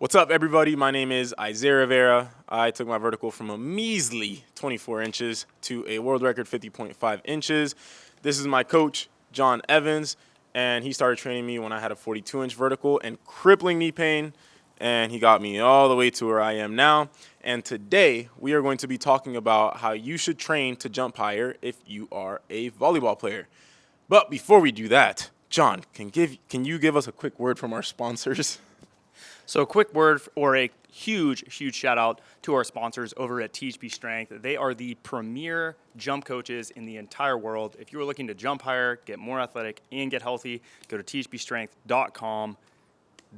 What's up, everybody? My name is Isaiah Rivera. I took my vertical from a measly 24 inches to a world record 50.5 inches. This is my coach, John Evans, and he started training me when I had a 42-inch vertical and crippling knee pain, and he got me all the way to where I am now. And today, we are going to be talking about how you should train to jump higher if you are a volleyball player. But before we do that, John, can you give us a quick word from our sponsors? So a quick word or a huge shout out to our sponsors over at THPstrength. They are the premier jump coaches in the entire world. If you are looking to jump higher, get more athletic, and get healthy, go to THPstrength.com.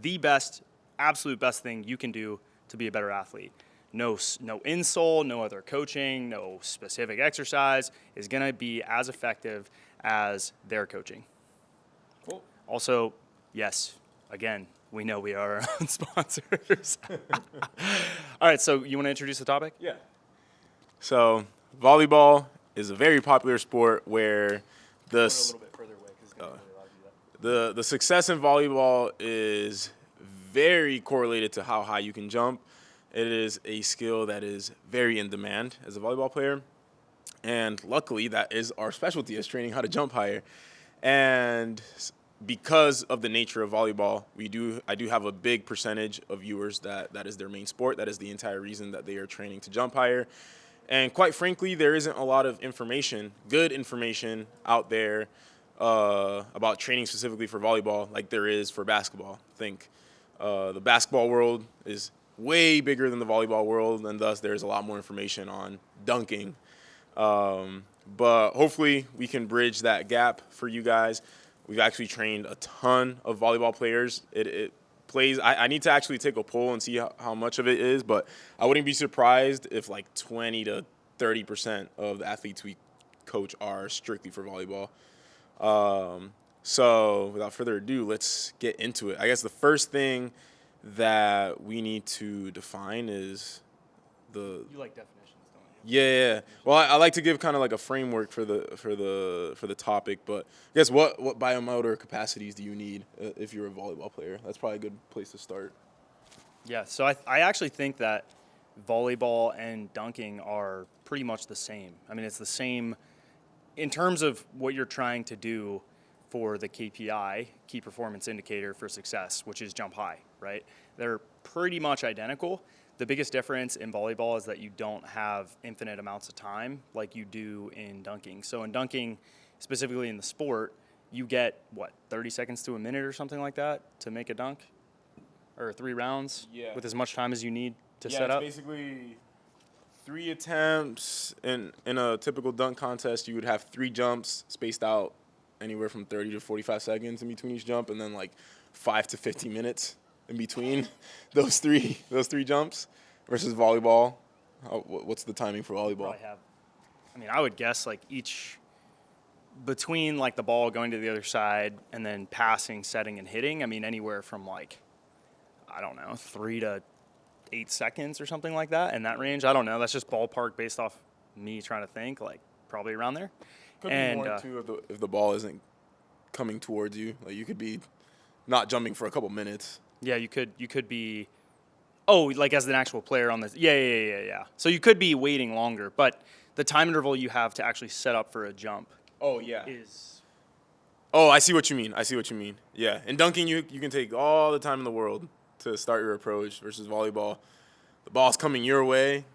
The best, absolute best thing you can do to be a better athlete. No insole, no other coaching, no specific exercise is going to be as effective as their coaching. Cool. Also, yes, again, we know we are our own sponsors. All right, so you want to introduce the topic? Yeah. So volleyball is a very popular sport where A little bit further away because it's going to be really loud to do that. the success in volleyball is very correlated to how high you can jump. It is a skill that is very in demand as a volleyball player. And luckily, that is our specialty, is training how to jump higher. And because of the nature of volleyball, I do have a big percentage of viewers that is their main sport. That is the entire reason that they are training to jump higher. And quite frankly, there isn't a lot of information, good information out there about training specifically for volleyball like there is for basketball. I think the basketball world is way bigger than the volleyball world, and thus there's a lot more information on dunking. But hopefully we can bridge that gap for you guys. We've actually trained a ton of volleyball players. It plays. I need to actually take a poll and see how much of it is, but I wouldn't be surprised if like 20 to 30% of the athletes we coach are strictly for volleyball. So without further ado, let's get into it. I guess the first thing that we need to define is You like definitions, don't you? Yeah. Well, I like to give kind of like a framework for the topic, but I guess what biomotor capacities do you need if you're a volleyball player? That's probably a good place to start. Yeah, so I actually think that volleyball and dunking are pretty much the same. I mean, it's the same in terms of what you're trying to do for the KPI, key performance indicator for success, which is jump high, right? They're pretty much identical. The biggest difference in volleyball is that you don't have infinite amounts of time like you do in dunking. So in dunking, specifically in the sport, you get, 30 seconds to a minute or something like that to make a dunk? Or 3 rounds? Yeah. With as much time as you need to set Yeah, up? it's basically 3 attempts. In a typical dunk contest, you would have 3 jumps spaced out anywhere from 30 to 45 seconds in between each jump, and then like 5 to 50 minutes in between those three jumps. Versus volleyball, what's the timing for volleyball? I would guess like each between like the ball going to the other side and then passing, setting, and hitting. I mean, anywhere from 3 to 8 seconds or something like that in that range. I don't know. That's just ballpark based off me trying to think, probably around there. Could be more too if the ball isn't coming towards you. Like you could be not jumping for a couple minutes. Yeah, you could be. Oh, like as an actual player on this. Yeah. So you could be waiting longer, but the time interval you have to actually set up for a jump. Oh yeah. Is. Oh, I see what you mean. Yeah, in dunking you can take all the time in the world to start your approach versus volleyball. The ball's coming your way.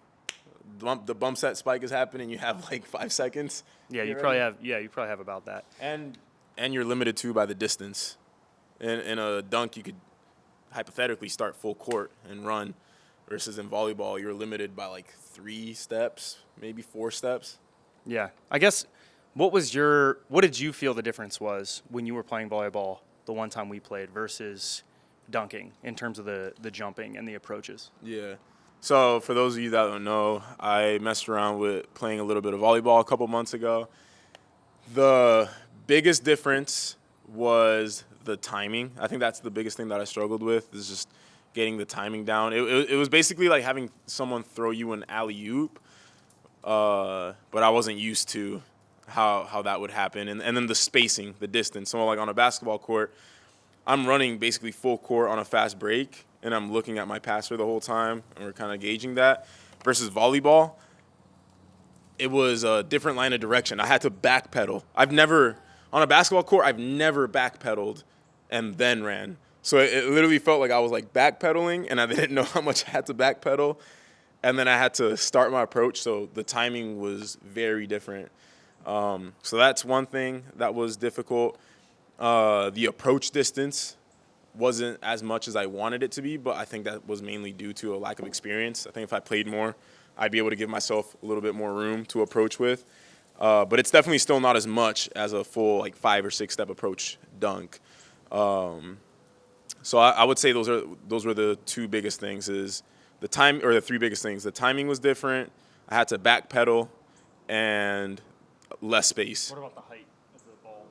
The bump set spike is happening. You have like 5 seconds. Yeah, you probably have about that. And you're limited too by the distance. In a dunk, you could hypothetically start full court and run, versus in volleyball, you're limited by like 3 steps, maybe 4 steps. Yeah, I guess. What did you feel the difference was when you were playing volleyball the one time we played versus dunking in terms of the jumping and the approaches? Yeah. So for those of you that don't know, I messed around with playing a little bit of volleyball a couple months ago. The biggest difference was the timing. I think that's the biggest thing that I struggled with, is just getting the timing down. It was basically like having someone throw you an alley-oop, but I wasn't used to how that would happen. And then the spacing, the distance. So like on a basketball court, I'm running basically full court on a fast break, and I'm looking at my passer the whole time, and we're kind of gauging that. Versus volleyball, it was a different line of direction. I had to backpedal. On a basketball court, I've never backpedaled and then ran. So it literally felt like I was like backpedaling, and I didn't know how much I had to backpedal. And then I had to start my approach, so the timing was very different. So that's one thing that was difficult. The approach distance wasn't as much as I wanted it to be, but I think that was mainly due to a lack of experience. I think if I played more, I'd be able to give myself a little bit more room to approach with. But it's definitely still not as much as a full like 5 or 6 step approach dunk. So I would say those were the two biggest things. Is the time, or the three biggest things. The timing was different. I had to backpedal, and less space. What about the height of the ball?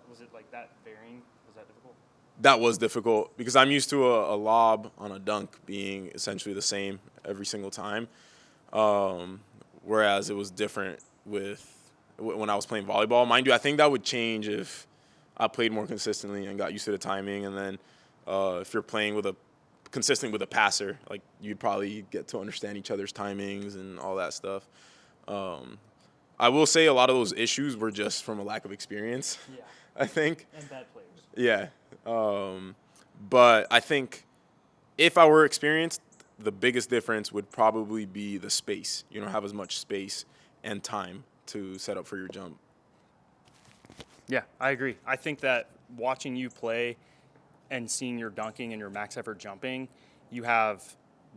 Was it like that varying? Was that difficult? That was difficult because I'm used to a lob on a dunk being essentially the same every single time. Whereas it was different when I was playing volleyball. Mind you, I think that would change if I played more consistently and got used to the timing. And then if you're playing consistent with a passer, like you'd probably get to understand each other's timings and all that stuff. I will say a lot of those issues were just from a lack of experience. Yeah. I think. And bad players. Yeah. But I think if I were experienced, the biggest difference would probably be the space. You don't have as much space and time to set up for your jump. Yeah, I agree. I think that watching you play and seeing your dunking and your max effort jumping, you have,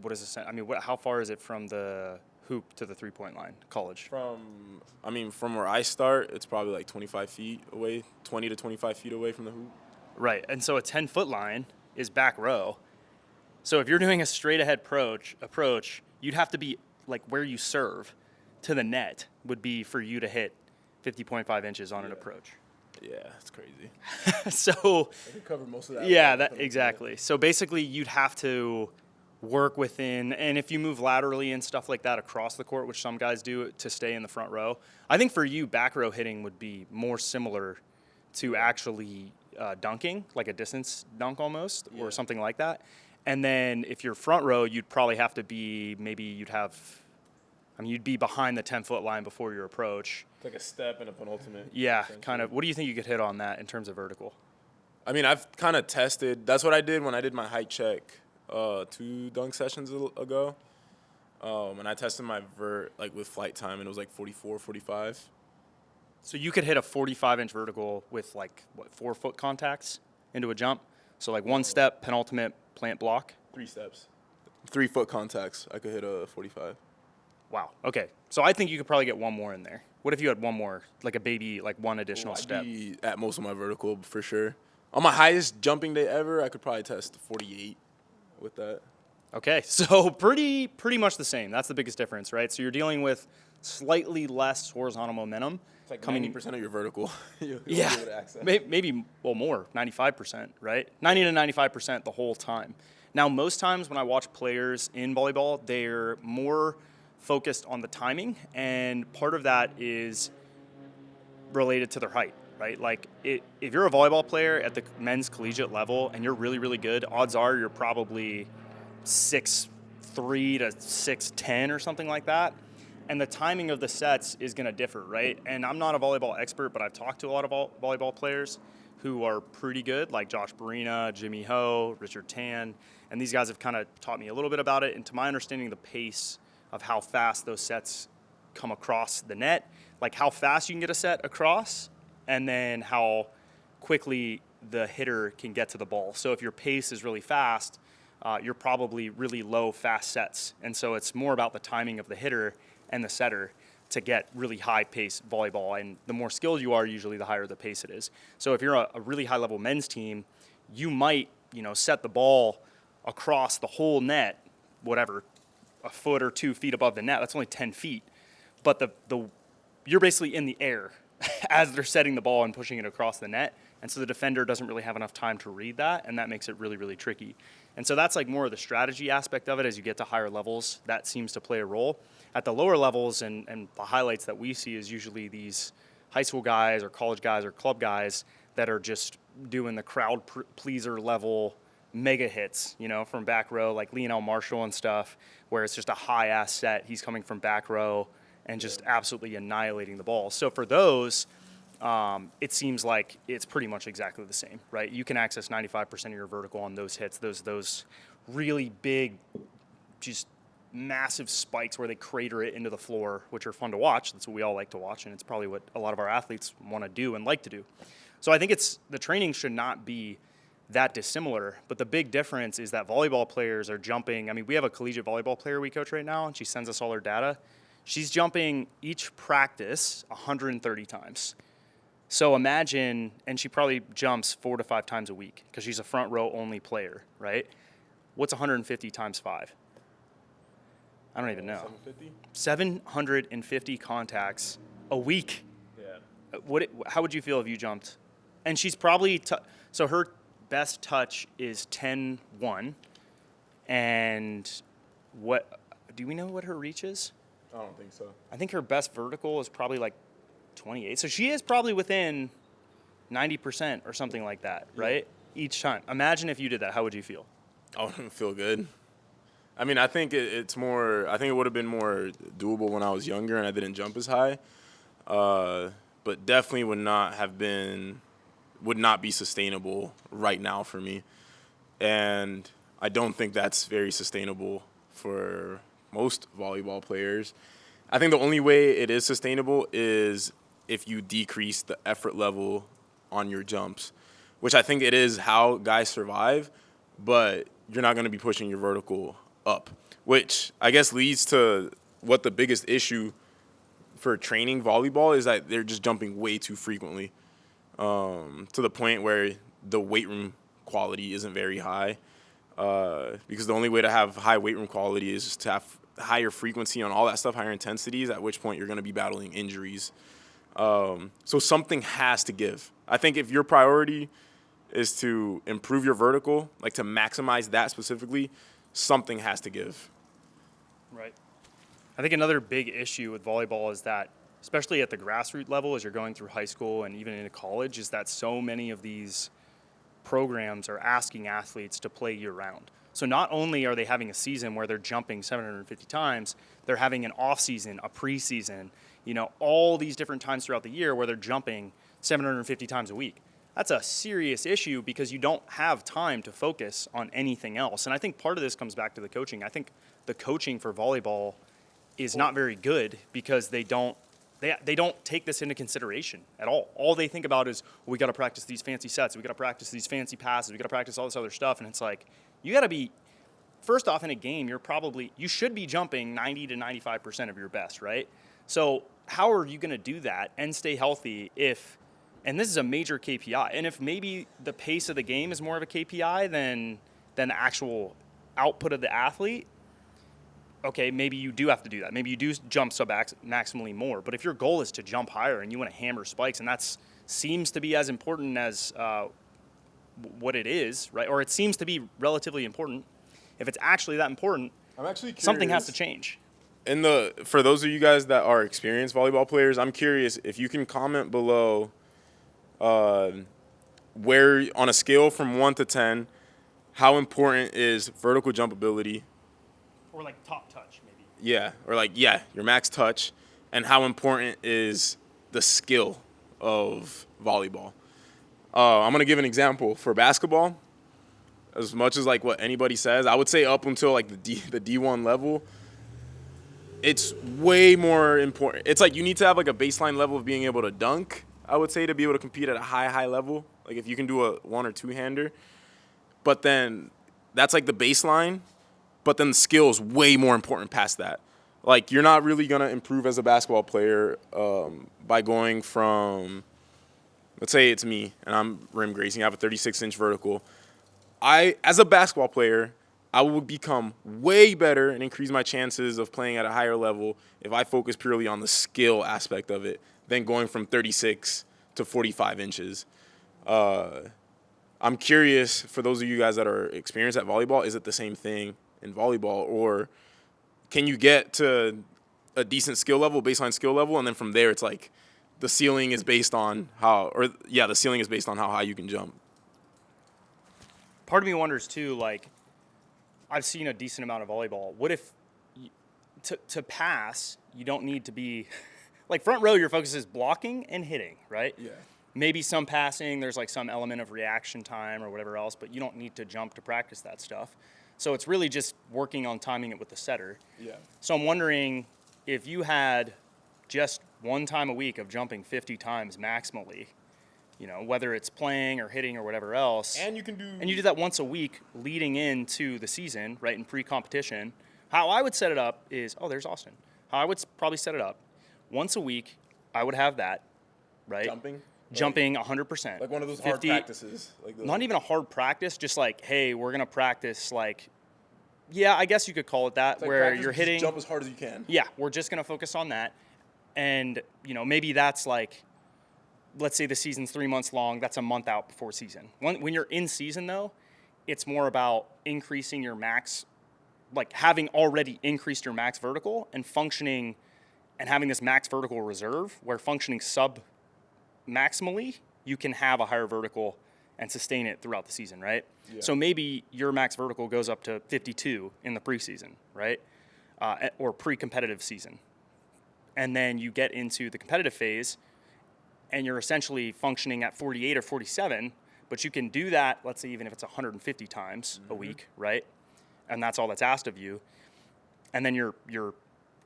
what is it? I mean, how far is it from the hoop to the 3-point line, college? From where I start, it's probably like 25 feet away, 20 to 25 feet away from the hoop. Right, and so a 10-foot line is back row. So if you're doing a straight ahead approach, you'd have to be like where you serve to the net would be for you to hit 50.5 inches on an approach. Yeah, it's crazy. So I could cover most of that. Yeah, exactly. So basically, you'd have to work within, and if you move laterally and stuff like that across the court, which some guys do to stay in the front row, I think for you, back row hitting would be more similar to actually dunking, like a distance dunk almost, or something like that. And then if you're front row, you'd probably have to be, you'd be behind the 10-foot line before your approach. It's like a step and a penultimate. Yeah, kind of. What do you think you could hit on that in terms of vertical? I mean, I've kind of tested. That's what I did when I did my height check 2 dunk sessions ago. And I tested my vert with flight time, and it was like 44, 45. So you could hit a 45-inch vertical with 4-foot contacts into a jump? So one step, penultimate, plant block? 3 steps. 3-foot contacts, I could hit a 45. Wow. Okay. So I think you could probably get one more in there. What if you had one more, like a baby, one additional step? I'd be at most of my vertical for sure. On my highest jumping day ever, I could probably test 48 with that. Okay. So pretty much the same. That's the biggest difference, right? So you're dealing with slightly less horizontal momentum. It's like 90% of your vertical. You'll be Yeah. able to access. Maybe more, 95%, right? 90 to 95% the whole time. Now, most times when I watch players in volleyball, they're more focused on the timing, and part of that is related to their height, right? If you're a volleyball player at the men's collegiate level and you're really, really good, odds are you're probably 6'3" to 6'10" or something like that. And the timing of the sets is going to differ, right? And I'm not a volleyball expert, but I've talked to a lot of volleyball players who are pretty good, like Josh Barina, Jimmy Ho, Richard Tan, and these guys have kind of taught me a little bit about it. And to my understanding, the pace of how fast those sets come across the net, like how fast you can get a set across, and then how quickly the hitter can get to the ball. So if your pace is really fast, you're probably really low fast sets. And so it's more about the timing of the hitter and the setter to get really high pace volleyball. And the more skilled you are, usually the higher the pace it is. So if you're a really high level men's team, you might, set the ball across the whole net, whatever, a foot or 2 feet above the net. That's only 10 feet. But you're basically in the air as they're setting the ball and pushing it across the net. And so the defender doesn't really have enough time to read that, and that makes it really, really tricky. And so that's more of the strategy aspect of it. As you get to higher levels, that seems to play a role. At the lower levels, and the highlights that we see is usually these high school guys or college guys or club guys that are just doing the crowd pleaser level mega hits, from back row, like Lionel Marshall and stuff, where it's just a high-ass set. He's coming from back row and just absolutely annihilating the ball. So for those, it seems like it's pretty much exactly the same, right? You can access 95% of your vertical on those hits, those really big, just massive spikes where they crater it into the floor, which are fun to watch. That's what we all like to watch, and it's probably what a lot of our athletes want to do and like to do. So I think the training should not be that dissimilar, but the big difference is that volleyball players are jumping. I mean, we have a collegiate volleyball player we coach right now, and she sends us all her data. She's jumping each practice 130 times. So imagine, and she probably jumps 4 to 5 times a week because she's a front row only player, right? What's 150 times 5? I don't even know. 750 contacts a week. Yeah. How would you feel if you jumped? And she's probably, so her best touch is 10-1. And do we know what her reach is? I don't think so. I think her best vertical is probably like 28. So she is probably within 90% or something like that, right? Each time. Imagine if you did that. How would you feel? I wouldn't feel good. I mean, I think it would have been more doable when I was younger and I didn't jump as high. But definitely would not be sustainable right now for me. And I don't think that's very sustainable for most volleyball players. I think the only way it is sustainable is if you decrease the effort level on your jumps, which I think it is how guys survive, but you're not going to be pushing your vertical up, which I guess leads to what the biggest issue for training volleyball is, that they're just jumping way too frequently, to the point where the weight room quality isn't very high, because the only way to have high weight room quality is to have higher frequency on all that stuff, higher intensities, at which point you're going to be battling injuries. So something has to give. I think if your priority is to improve your vertical, like to maximize that specifically, something has to give. Right. I think another big issue with volleyball is that, especially at the grassroots level, as you're going through high school and even into college, is that so many of these programs are asking athletes to play year-round. So not only are they having a season where they're jumping 750 times, they're having an off-season, a preseason, all these different times throughout the year where they're jumping 750 times a week. That's a serious issue because you don't have time to focus on anything else. And I think part of this comes back to the coaching. I think the coaching for volleyball is not very good because they don't take this into consideration at all. All they think about is, we got to practice these fancy sets, we got to practice these fancy passes, we got to practice all this other stuff. And it's like, you got to be, first off, in a game, you should be jumping 90 to 95% of your best, right? So how are you going to do that and stay healthy and this is a major KPI, and if maybe the pace of the game is more of a KPI than the actual output of the athlete, okay, maybe you do have to do that. Maybe you do jump maximally more. But if your goal is to jump higher and you want to hammer spikes, and that seems to be as important as what it is, right? Or it seems to be relatively important. If it's actually that important, I'm actually curious. Something has to change. For those of you guys that are experienced volleyball players, I'm curious if you can comment below where, on a scale from 1 to 10, how important is vertical jump ability? Or like top touch, maybe. Yeah, or your max touch, and how important is the skill of volleyball? I'm going to give an example. For basketball, as much as like what anybody says, I would say up until like the D1 level, it's way more important. It's like you need to have like a baseline level of being able to dunk, I would say, to be able to compete at a high level. Like if you can do a 1 or 2-hander. But then that's like the baseline. But then the skill is way more important past that. Like you're not really going to improve as a basketball player by going from, let's say it's me and I'm rim grazing. I have a 36-inch vertical. As a basketball player, I will become way better and increase my chances of playing at a higher level if I focus purely on the skill aspect of it than going from 36 to 45 inches. I'm curious, for those of you guys that are experienced at volleyball, is it the same thing in volleyball? Or can you get to a decent skill level, baseline skill level, and then from there it's like the ceiling is based on how high you can jump? part of me wonders too, like, I've seen a decent amount of volleyball. What if to pass, you don't need to be like front row, your focus is blocking and hitting, right? Yeah. Maybe some passing, there's like some element of reaction time or whatever else, but you don't need to jump to practice that stuff. So it's really just working on timing it with the setter. Yeah. So I'm wondering if you had just one time a week of jumping 50 times maximally, whether it's playing or hitting or whatever else. And you can do. And you do that once a week leading into the season, right, in pre-competition. How I would set it up is, there's Austin. How I would probably set it up, once a week, I would have that, right? Jumping 100%. Like one of those hard practices. Like those. Not even a hard practice, just like, hey, we're going to practice like, yeah, I guess you could call it that, like where practice, you're hitting. Jump as hard as you can. Yeah, we're just going to focus on that. And, maybe that's like, let's say the season's 3 months long, that's a month out before season. When you're in season, though, it's more about increasing your max, like having already increased your max vertical and functioning and having this max vertical reserve where functioning sub-maximally, you can have a higher vertical and sustain it throughout the season, right? Yeah. So maybe your max vertical goes up to 52 in the preseason, right? Or pre-competitive season. And then you get into the competitive phase and you're essentially functioning at 48 or 47, but you can do that, let's say even if it's 150 times a week, right? And that's all that's asked of you. And then you're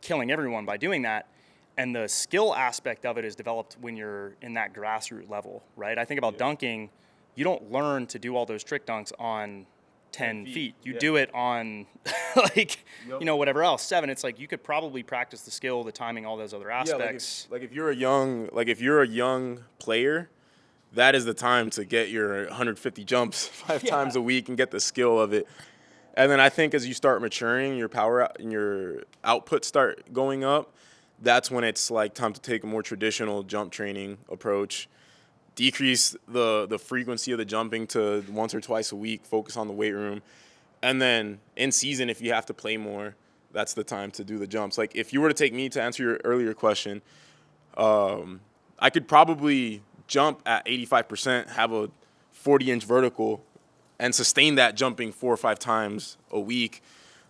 killing everyone by doing that. And the skill aspect of it is developed when you're in that grassroots level, right? I think about dunking, you don't learn to do all those trick dunks on 10 feet. You do it on whatever else, 7. It's like you could probably practice the skill, the timing, all those other aspects. Yeah, if you're a young player, that is the time to get your 150 jumps 5 times a week and get the skill of it. And then I think as you start maturing, your power and your output start going up, that's when it's like time to take a more traditional jump training approach. Decrease the frequency of the jumping to once or twice a week, focus on the weight room. And then in season, if you have to play more, that's the time to do the jumps. Like if you were to take me to answer your earlier question, I could probably jump at 85%, have a 40-inch vertical, and sustain that jumping 4 or 5 times a week.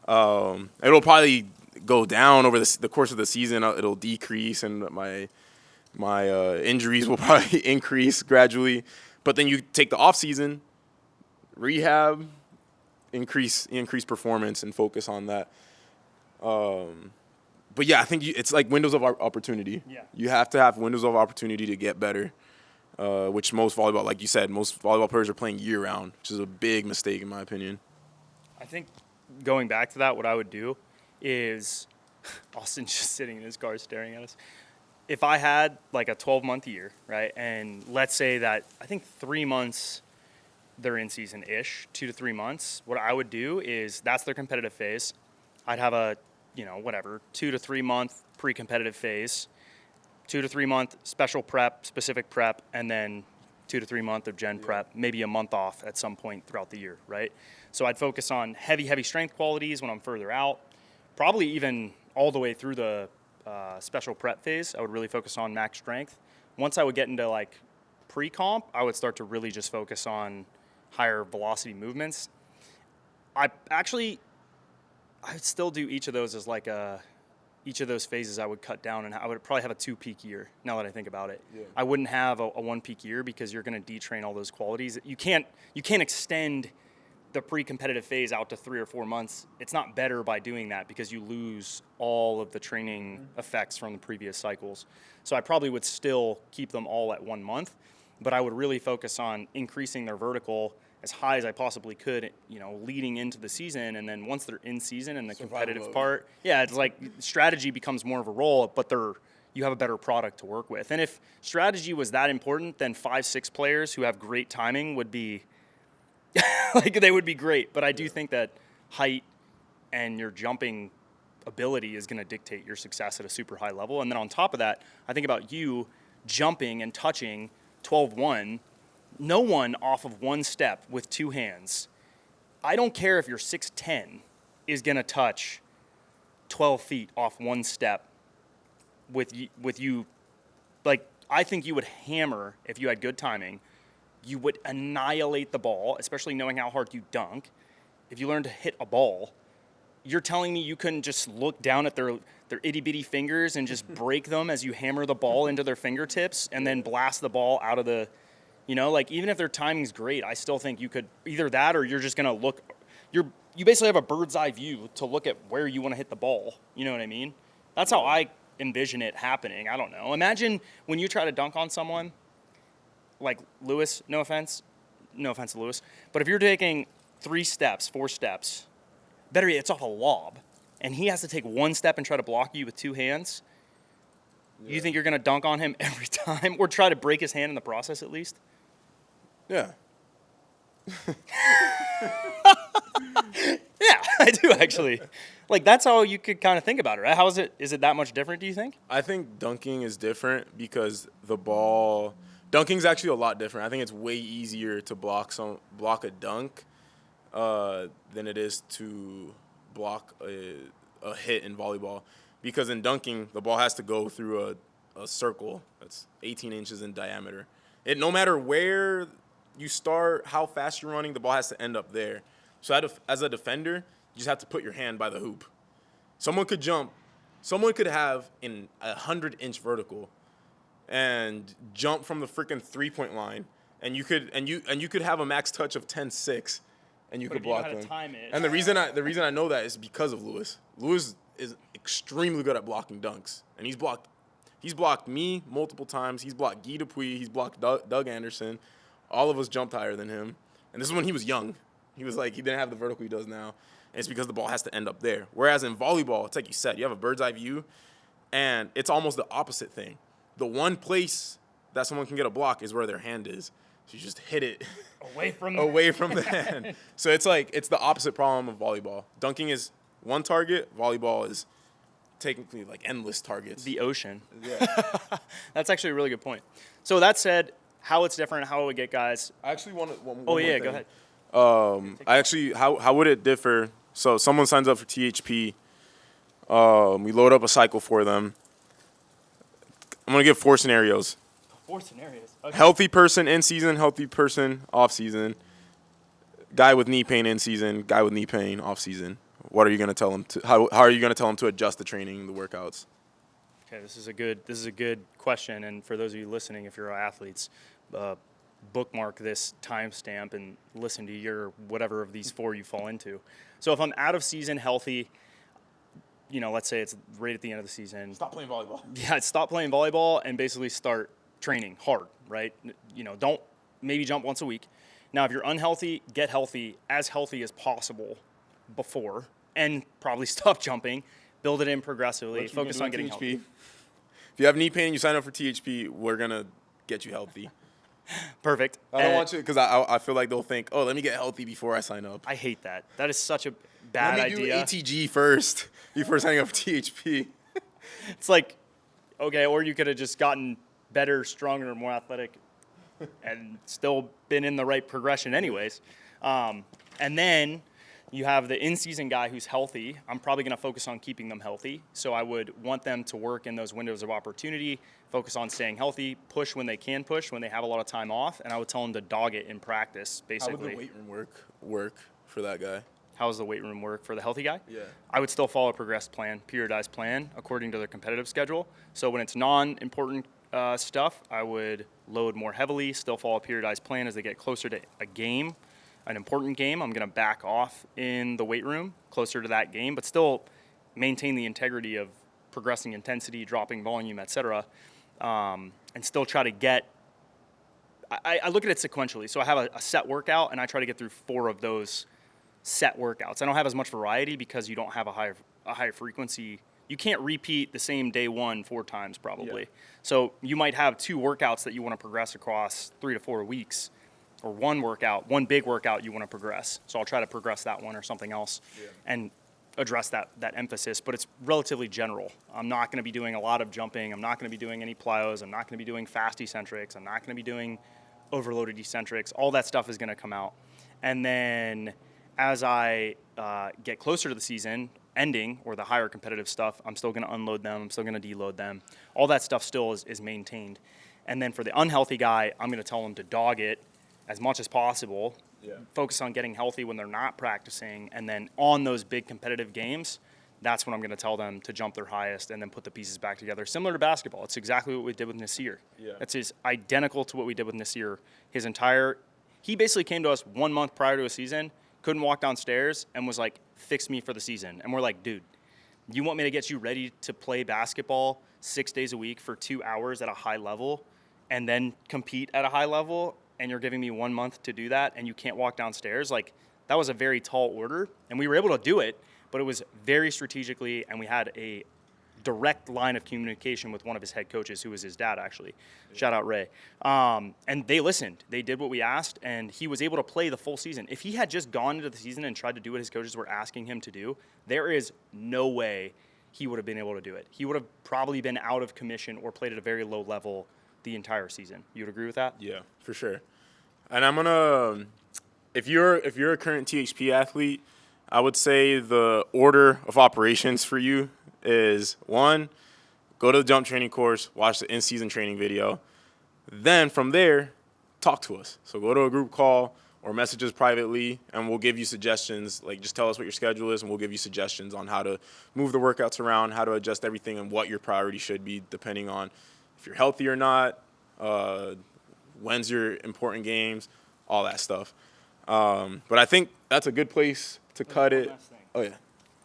It'll probably go down over the course of the season. It'll decrease, and my injuries will probably increase gradually. But then you take the off season, rehab, increase performance, and focus on that. But yeah, I think it's like windows of opportunity. Yeah. You have to have windows of opportunity to get better, which most volleyball, like you said, most volleyball players are playing year round, which is a big mistake in my opinion. I think going back to that, what I would do is Austin's just sitting in his car staring at us. If I had like a 12-month year, right, and let's say that I think 3 months they're in season-ish, 2 to 3 months, what I would do is that's their competitive phase. I'd have a, 2 to 3 month pre-competitive phase, 2 to 3 month special prep, specific prep, and then 2 to 3 month of gen prep, maybe a month off at some point throughout the year, right? So I'd focus on heavy strength qualities when I'm further out, probably even all the way through the special prep phase. I would really focus on max strength. Once I would get into like pre-comp, I would start to really just focus on higher velocity movements. I'd still do each of those as like each of those phases I would cut down, and I would probably have a 2-peak year now that I think about it. Yeah. I wouldn't have a 1-peak year because you're going to detrain all those qualities. You can't extend the pre-competitive phase out to 3 or 4 months. It's not better by doing that because you lose all of the training effects from the previous cycles. So I probably would still keep them all at 1 month, but I would really focus on increasing their vertical as high as I possibly could, leading into the season. And then once they're in season and the competitive part, it's like strategy becomes more of a role, but you have a better product to work with. And if strategy was that important, then 5-6 players who have great timing would be they would be great. But I do think that height and your jumping ability is going to dictate your success at a super high level. And then on top of that, I think about you jumping and touching 12-1, no one off of one step with 2 hands. I don't care if you're 6'10", is going to touch 12 feet off one step with you. Like, I think you would hammer, if you had good timing, you would annihilate the ball, especially knowing how hard you dunk. If you learn to hit a ball, you're telling me you couldn't just look down at their itty-bitty fingers and just break them as you hammer the ball into their fingertips and then blast the ball out of the, like even if their timing's great, I still think you could either that or you're just going to look, you basically have a bird's eye view to look at where you want to hit the ball. You know what I mean? That's how I envision it happening. I don't know. Imagine when you try to dunk on someone like Lewis, no offense to Lewis, but if you're taking 3 steps, 4 steps, better yet, it's off a lob, and he has to take 1 step and try to block you with 2 hands. Yeah. You think you're going to dunk on him every time or try to break his hand in the process at least? Yeah. Yeah, I do actually. Like, that's how you could kind of think about it, right? How is it? Is it that much different, do you think? I think dunking is different because dunking's actually a lot different. I think it's way easier to block a dunk than it is to block a hit in volleyball. Because in dunking, the ball has to go through a circle that's 18 inches in diameter. No matter where you start, how fast you're running, the ball has to end up there. So as a defender, you just have to put your hand by the hoop. Someone could jump. Someone could have a 100-inch vertical and jump from the freaking 3-point line, and you could have a max touch of 10-6, and you could block them. And the reason I know that is because of Lewis. Lewis is extremely good at blocking dunks, and he's blocked me multiple times. He's blocked Guy Dupuis. He's blocked Doug Anderson. All of us jumped higher than him, and this is when he was young. He didn't have the vertical he does now, and it's because the ball has to end up there. Whereas in volleyball, it's like you said, you have a bird's eye view, and it's almost the opposite thing. The one place that someone can get a block is where their hand is. So you just hit it away from the hand. So it's the opposite problem of volleyball. Dunking is one target. Volleyball is technically like endless targets. The ocean. Yeah. That's actually a really good point. So that said, how it's different, how it would get guys. I actually want one more thing. Go ahead. How would it differ? So someone signs up for THP. We load up a cycle for them. I'm going to give 4 scenarios. 4 scenarios. Okay. Healthy person in season, healthy person off season. Guy with knee pain in season, guy with knee pain off season. What are you going to tell them how are you going to tell them to adjust the training, the workouts? Okay, this is a good question, and for those of you listening, if you're athletes, bookmark this timestamp and listen to your whatever of these 4 you fall into. So if I'm out of season, healthy, let's say it's right at the end of the season. Stop playing volleyball. Yeah, stop playing volleyball and basically start training hard, right? Don't maybe jump once a week. Now, if you're unhealthy, get healthy as possible before, and probably stop jumping. Build it in progressively. Focus on getting healthy. If you have knee pain and you sign up for THP, we're going to get you healthy. Perfect. I don't want you, because I feel like they'll think, oh, let me get healthy before I sign up. I hate that. That is such a bad idea. Let me do ATG first before signing up for THP. It's like, okay, or you could have just gotten better, stronger, more athletic, and still been in the right progression anyways. And then you have the in-season guy who's healthy. I'm probably going to focus on keeping them healthy. So I would want them to work in those windows of opportunity, focus on staying healthy, push when they can push, when they have a lot of time off, and I would tell them to dog it in practice, basically. How would the weight room work for that guy? How does the weight room work for the healthy guy? Yeah. I would still follow a progressed plan, periodized plan, according to their competitive schedule. So when it's non-important stuff, I would load more heavily, still follow a periodized plan as they get closer to a game, an important game. I'm going to back off in the weight room closer to that game, but still maintain the integrity of progressing intensity, dropping volume, etc., and still try to get I look at it sequentially. So I have a set workout, and I try to get through 4 of those set workouts. I don't have as much variety because you don't have a higher frequency. You can't repeat the same day 1 4 times probably. Yeah. So you might have 2 workouts that you want to progress across 3 to 4 weeks, or one big workout you want to progress. So I'll try to progress that one or something else, and address that emphasis. But it's relatively general. I'm not going to be doing a lot of jumping. I'm not going to be doing any plyos. I'm not going to be doing fast eccentrics. I'm not going to be doing overloaded eccentrics. All that stuff is going to come out. And then as I get closer to the season ending, or the higher competitive stuff, I'm still going to unload them. I'm still going to deload them. All that stuff still is maintained. And then for the unhealthy guy, I'm going to tell him to dog it as much as possible, focus on getting healthy when they're not practicing, and then on those big competitive games, that's when I'm going to tell them to jump their highest and then put the pieces back together. Similar to basketball. It's exactly what we did with Nasir. Yeah. It's identical to what we did with Nasir. He basically came to us 1 month prior to a season, couldn't walk downstairs, and was like, fix me for the season. And we're like, dude, you want me to get you ready to play basketball 6 days a week for 2 hours at a high level and then compete at a high level, and you're giving me 1 month to do that, and you can't walk downstairs? Like, that was a very tall order, and we were able to do it, but it was very strategically, and we had a direct line of communication with one of his head coaches, who was his dad, actually. Shout out Ray. And they listened. They did what we asked, and he was able to play the full season. If he had just gone into the season and tried to do what his coaches were asking him to do, there is no way he would have been able to do it. He would have probably been out of commission or played at a very low level the entire season. You would agree with that? Yeah, for sure. And I'm gonna, if you're a current THP athlete, I would say the order of operations for you is 1, go to the jump training course, watch the in-season training video. Then from there, talk to us. So go to a group call or message us privately, and we'll give you suggestions. Like, just tell us what your schedule is, and we'll give you suggestions on how to move the workouts around, how to adjust everything, and what your priority should be depending on if you're healthy or not, when's your important games, all that stuff. But I think that's a good place to cut it. Oh, yeah.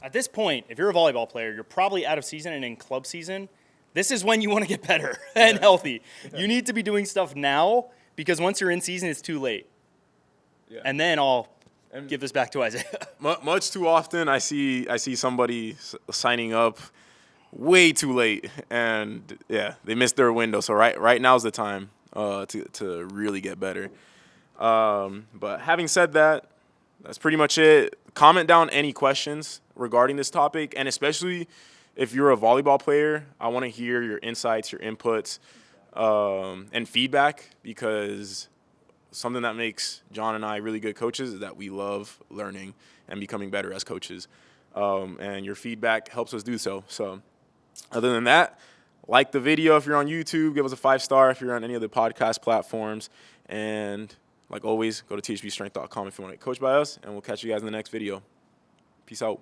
At this point, if you're a volleyball player, you're probably out of season and in club season. This is when you want to get better and healthy. You need to be doing stuff now, because once you're in season, it's too late. Yeah. And then I'll give this back to Isaiah. Much too often, I see somebody signing up way too late, and they missed their window. So right now's the time to really get better. But having said that, that's pretty much it. Comment down any questions regarding this topic, and especially if you're a volleyball player, I want to hear your insights, your inputs, and feedback, because something that makes John and I really good coaches is that we love learning and becoming better as coaches, and your feedback helps us do so. So other than that, like the video if you're on YouTube, give us a 5-star if you're on any of the podcast platforms, and like always, go to THPstrength.com if you want to get coached by us, and we'll catch you guys in the next video. Peace out.